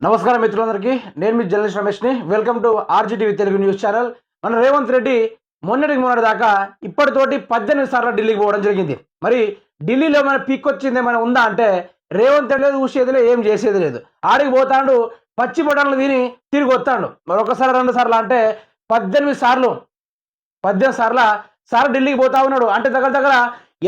నమస్కారం మిత్రులందరికీ, నేను మీ జర్నలిస్ట్ రమేష్ని. Welcome to RGTV Telugu news channel. మన రేవంత్ రెడ్డి మొన్నటి దాకా ఇప్పటితోటి 18 సార్లు ఢిల్లీకి పోవడం జరిగింది. మరి ఢిల్లీలో మన పీక్ వచ్చింది ఏమైనా ఉందా అంటే రేవంత్ రెడ్డి లేదు, ఊసేది లేదు, ఏం చేసేది లేదు. ఆడికి పోతాడు, పచ్చి బొటన్లు తిని తిరిగి వస్తాడు. మరి ఒకసారి 2 సార్లు అంటే 18 సార్లు 18 సార్లు ఢిల్లీకి పోతా ఉన్నాడు. అంటే దగ్గర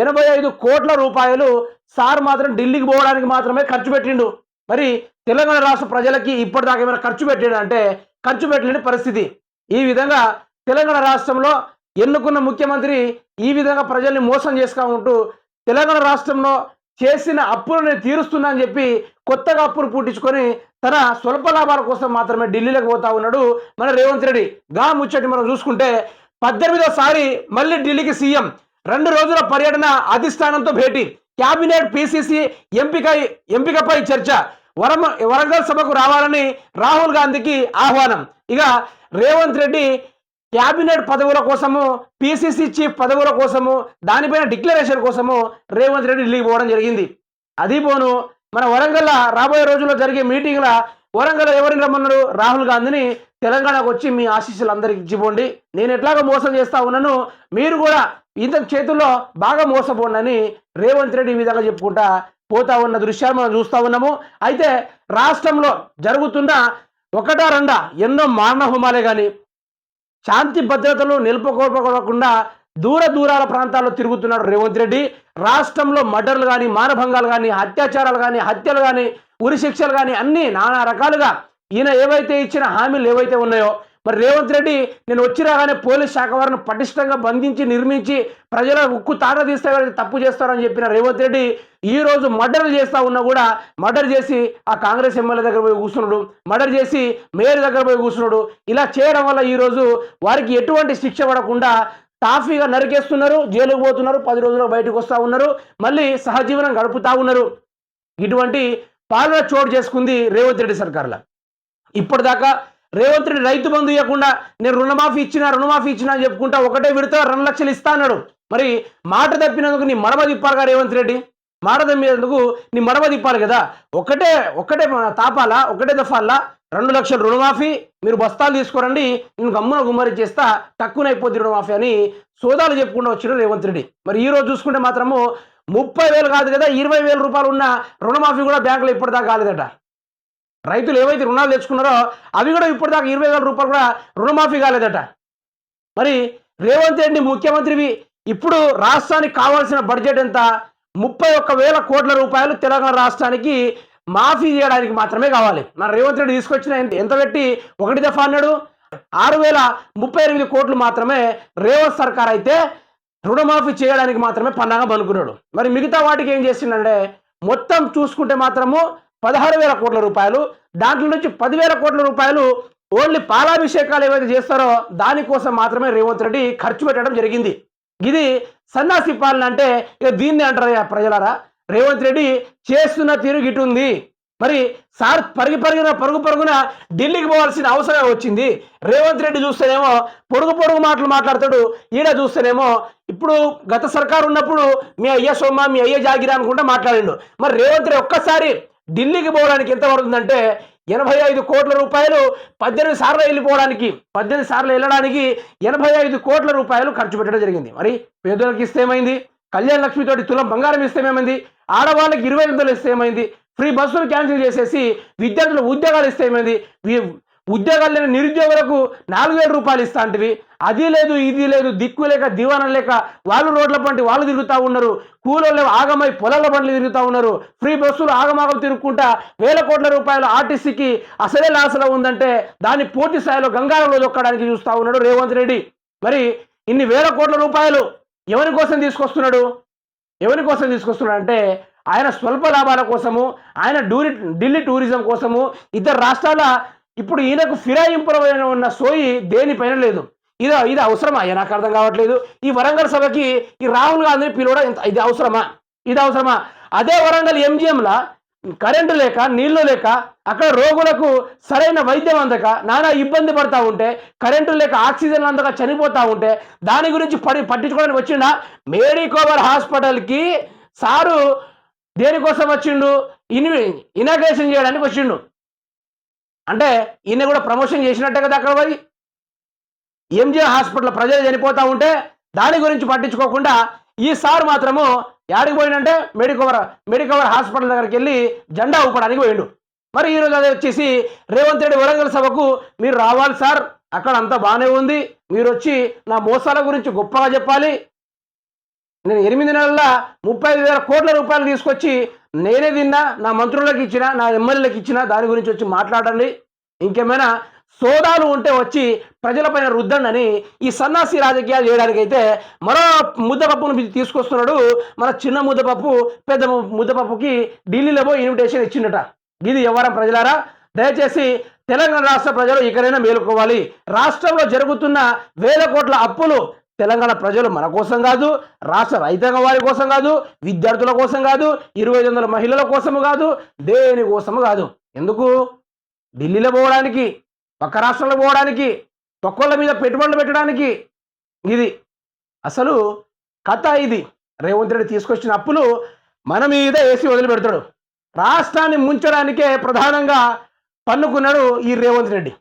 85 కోట్ల రూపాయలు సార్ మాత్రం ఢిల్లీకి పోవడానికి మాత్రమే ఖర్చు పెట్టిండు. మరి తెలంగాణ రాష్ట్ర ప్రజలకి ఇప్పటిదాకా ఏమైనా ఖర్చు పెట్టాడు అంటే ఖర్చు పెట్టలేని పరిస్థితి. ఈ విధంగా తెలంగాణ రాష్ట్రంలో ఎన్నుకున్న ముఖ్యమంత్రి ఈ విధంగా ప్రజల్ని మోసం చేసుకుంటూ తెలంగాణ రాష్ట్రంలో చేసిన అప్పులను తీరుస్తున్నా అని చెప్పి కొత్తగా అప్పులు పుట్టించుకొని తన స్వల్ప లాభాల కోసం మాత్రమే ఢిల్లీలోకి పోతా ఉన్నాడు మన రేవంత్ రెడ్డి. ముచ్చటి మనం చూసుకుంటే 18వ మళ్ళీ ఢిల్లీకి సీఎం 2 రోజుల పర్యటన, అధిష్టానంతో భేటీ, క్యాబినెట్ పిసిసి ఎంపికపై చర్చ, వరంగల్ సభకు రావాలని రాహుల్ గాంధీకి ఆహ్వానం. ఇక రేవంత్ రెడ్డి క్యాబినెట్ పదవుల కోసము, పిసిసి చీఫ్ పదవుల కోసము, దానిపైన డిక్లరేషన్ కోసము రేవంత్ రెడ్డి ఢిల్లీకి పోవడం జరిగింది. అది పోను మన వరంగల్ రాబోయే రోజుల్లో జరిగే మీటింగ్ల వరంగల్ ఎవరిని రమ్మన్నారు? రాహుల్ గాంధీని. తెలంగాణకు వచ్చి మీ ఆశీస్సులు అందరికి ఇచ్చిపోండి, నేను ఎట్లాగో మోసం చేస్తా ఉన్నాను, మీరు కూడా ఇంత చేతుల్లో బాగా మోసపోండి రేవంత్ రెడ్డి ఈ విధంగా చెప్పుకుంటా పోతా ఉన్న దృశ్యాలు మనం చూస్తూ ఉన్నాము. అయితే రాష్ట్రంలో జరుగుతున్న ఒకటా రెండా ఎన్నో మానవహోమాలే కానీ శాంతి భద్రతలు నిలుపుకోకుండా దూరాల ప్రాంతాల్లో తిరుగుతున్నాడు రేవంత్ రెడ్డి. రాష్ట్రంలో మర్డర్లు కానీ, మానభంగాలు కానీ, అత్యాచారాలు కానీ, హత్యలు కానీ, ఉరి శిక్షలు కానీ అన్నీ నానా రకాలుగా ఈయన ఏవైతే ఇచ్చిన హామీలు ఏవైతే ఉన్నాయో, మరి రేవంత్ రెడ్డి నేను వచ్చి రాగానే పోలీస్ శాఖ వారిని పటిష్టంగా బంధించి నిర్మించి ప్రజల ఉక్కు తాట తీస్తే తప్పు చేస్తారని చెప్పిన రేవంత్ రెడ్డి ఈరోజు మర్డర్లు చేస్తూ ఉన్నా కూడా మర్డర్ చేసి ఆ కాంగ్రెస్ ఎమ్మెల్యే దగ్గర పోయి కూర్చున్నాడు, మర్డర్ చేసి మేయర్ దగ్గర పోయి కూర్చున్నాడు. ఇలా చేయడం వల్ల ఈరోజు వారికి ఎటువంటి శిక్ష పడకుండా టాఫీగా నరికేస్తున్నారు, జైలుకు పోతున్నారు, 10 రోజుల్లో బయటకు వస్తూ ఉన్నారు, మళ్ళీ సహజీవనం గడుపుతూ ఉన్నారు. ఇటువంటి పాలన చోటు చేసుకుంది రేవంత్ రెడ్డి సర్కార్లో. ఇప్పటిదాకా రేవంత్ రెడ్డి రైతు బంధు ఇవ్వకుండా నేను రుణమాఫీ ఇచ్చినా అని చెప్పుకుంటా ఒకటే విడత 2 లక్షలు ఇస్తా అన్నాడు. మరి మాట తప్పినందుకు నీ మడమ తిప్పాలిగా రేవంత్ రెడ్డి, మాట తప్పినందుకు నీ మడమ తిప్పాలి కదా. ఒకటే తాపాలా, ఒకటే దఫాలా 2 లక్షల రుణమాఫీ, మీరు బస్తాలు తీసుకోరండి, నేను గమ్మున గుమ్మరి చేస్తా, తక్కువనైపోద్ది రుణమాఫీ అని సోదాలు చెప్పుకుంటూ వచ్చిన రేవంత్ రెడ్డి. మరి ఈ రోజు చూసుకుంటే మాత్రము 30,000 కాదు కదా, 20,000 రూపాయలు ఉన్న రుణమాఫీ కూడా బ్యాంకులో ఇప్పటిదాకా కాలేదట. రైతులు ఏవైతే రుణాలు తెచ్చుకున్నారో అవి కూడా ఇప్పటిదాకా 20,000 రూపాయలు కూడా రుణమాఫీ కాలేదట. మరి రేవంత్ రెడ్డి ముఖ్యమంత్రివి, ఇప్పుడు రాష్ట్రానికి కావాల్సిన బడ్జెట్ ఎంత? 31,000 కోట్ల రూపాయలు తెలంగాణ రాష్ట్రానికి మాఫీ చేయడానికి మాత్రమే కావాలి. మన రేవంత్ రెడ్డి తీసుకొచ్చిన ఎంత పెట్టి ఒకటి దఫా అన్నాడు, 6,038 కోట్లు మాత్రమే రేవంత్ సర్కార్ అయితే రుణమాఫీ చేయడానికి మాత్రమే పన్నాగా పనుకున్నాడు. మరి మిగతా వాటికి ఏం చేసిందంటే మొత్తం చూసుకుంటే మాత్రము 16,000 కోట్ల రూపాయలు, దాంట్లో నుంచి 10,000 కోట్ల రూపాయలు ఓన్లీ పాలాభిషేకాలు ఏవైతే చేస్తారో దానికోసం మాత్రమే రేవంత్ రెడ్డి ఖర్చు పెట్టడం జరిగింది. ఇది సన్నాసి పాలన అంటే ఇక దీన్ని అంటారా ప్రజలారా? రేవంత్ రెడ్డి చేస్తున్న తిరుగిటు ఉంది. మరి సార్ పరుగు పరుగున ఢిల్లీకి పోవాల్సిన అవసరం వచ్చింది. రేవంత్ రెడ్డి చూస్తేనేమో పొడుగు మాటలు మాట్లాడతాడు, ఈడ చూస్తేనేమో ఇప్పుడు గత సర్కారు ఉన్నప్పుడు మీ అయ్య సొమ్మ, మీ అయ్య జాగిరా అనుకుంటా మాట్లాడిండు. మరి రేవంత్ రెడ్డి ఒక్కసారి ఢిల్లీకి పోవడానికి ఎంత పడుతుందంటే 85 కోట్ల రూపాయలు 18 సార్లు వెళ్ళిపోవడానికి, 18 సార్లు వెళ్ళడానికి 85 కోట్ల రూపాయలు ఖర్చు పెట్టడం జరిగింది. మరి పేదలకు ఇస్తే ఏమైంది? కళ్యాణ లక్ష్మితోటి తులం బంగారం ఇస్తే ఏమైంది? ఆడవాళ్ళకి 20,000 ఇస్తే ఏమైంది? ఫ్రీ బస్సులు క్యాన్సిల్ చేసేసి విద్యార్థులకు ఉద్యోగాలు ఇస్తే ఏమైంది? ఉద్యోగాలు లేని నిరుద్యోగులకు 4,000 రూపాయలు ఇస్తా అంటివి. అది లేదు, ఇది లేదు, దిక్కు లేక దివానం లేక వాళ్ళు రోడ్ల పంటి వాళ్ళు తిరుగుతూ ఉన్నారు, కూలోళ్ళు ఆగమై పొలాల బండ్లు తిరుగుతూ ఉన్నారు, ఫ్రీ బస్సులు ఆగమాగం తిరుగుకుంటా 1,000 కోట్ల రూపాయలు ఆర్టీసీకి అసలే లాసలో ఉందంటే దాన్ని పూర్తి స్థాయిలో గంగారంలో దొక్కడానికి చూస్తూ ఉన్నాడు రేవంత్ రెడ్డి. మరి ఇన్ని 1,000 కోట్ల రూపాయలు ఎవరి కోసం తీసుకొస్తున్నాడు అంటే ఆయన స్వల్ప లాభాల కోసము, ఆయన ఢిల్లీ టూరిజం కోసము. ఇద్దరు రాష్ట్రాల ఇప్పుడు ఈయనకు ఫిరాయింపురమైన ఉన్న సోయి దేనిపైన లేదు. ఇది అవసరమా? నాకు అర్థం కావట్లేదు. ఈ వరంగల్ సభకి ఈ రాహుల్ గాంధీని పిలవడం ఇది అవసరమా? అదే వరంగల్ ఎంజిఎంలా కరెంటు లేక, నీళ్లు లేక, అక్కడ రోగులకు సరైన వైద్యం అందక నానా ఇబ్బంది పడతా ఉంటే, కరెంటు లేక ఆక్సిజన్ అందక చనిపోతూ ఉంటే దాని గురించి పట్టించుకోవడానికి వచ్చిండా? మెడికోవర్ హాస్పిటల్కి సారు దేనికోసం వచ్చిండు? ఇనాగ్రేషన్ చేయడానికి వచ్చిండు. అంటే ఈయన కూడా ప్రమోషన్ చేసినట్టే కదా అక్కడ పోయి. ఎంజే హాస్పిటల్ ప్రజలు చనిపోతూ ఉంటే దాని గురించి పట్టించుకోకుండా ఈసారి మాత్రము యాడికి పోయిందంటే మెడికవర్ హాస్పిటల్ దగ్గరికి వెళ్ళి జెండా ఊపడానికి పోయిండు. మరి ఈరోజు అదే వచ్చేసి రేవంత్ రెడ్డి వరంగల్ సభకు మీరు రావాలి సార్, అక్కడ అంతా బాగానే ఉంది, మీరు వచ్చి నా మోసాల గురించి గొప్పగా చెప్పాలి, నేను 8 నెలల్లో 35,000 కోట్ల రూపాయలు తీసుకొచ్చి నేనే తిన్నా, నా మంత్రులకు ఇచ్చిన, నా ఎమ్మెల్యేలకు ఇచ్చిన, దాని గురించి వచ్చి మాట్లాడండి, ఇంకేమైనా సోదాలు ఉంటే వచ్చి ప్రజలపైన రుద్దండి అని ఈ సన్నాసి రాజకీయాలు చేయడానికైతే మరో ముద్దపప్పును తీసుకొస్తున్నాడు. మన చిన్న ముద్దపప్పు పెద్ద ముద్దపప్పుకి ఢిల్లీలో పోయి ఇన్విటేషన్ ఇచ్చిండట. ఇది వ్యవహారం ప్రజలారా. దయచేసి తెలంగాణ రాష్ట్ర ప్రజలు ఇకనైనా మేలుకోవాలి. రాష్ట్రంలో జరుగుతున్న వేల కోట్ల అప్పులు తెలంగాణ ప్రజలు మన కోసం కాదు, రాష్ట్ర రైతాంగం వారి కోసం కాదు, విద్యార్థుల కోసం కాదు, 2500 మహిళల కోసము కాదు, దేని కోసము కాదు. ఎందుకు? ఢిల్లీలో పోవడానికి, పక్క రాష్ట్రంలో పోవడానికి, తొక్కళ్ళ మీద పెట్టుబడులు పెట్టడానికి. ఇది అసలు కథ. ఇది రేవంత్ రెడ్డి తీసుకొచ్చిన అప్పులు మన మీద వేసి వదిలిపెడతాడు. రాష్ట్రాన్ని ముంచడానికే ప్రధానంగా పన్నుకున్నాడు ఈ రేవంత్ రెడ్డి.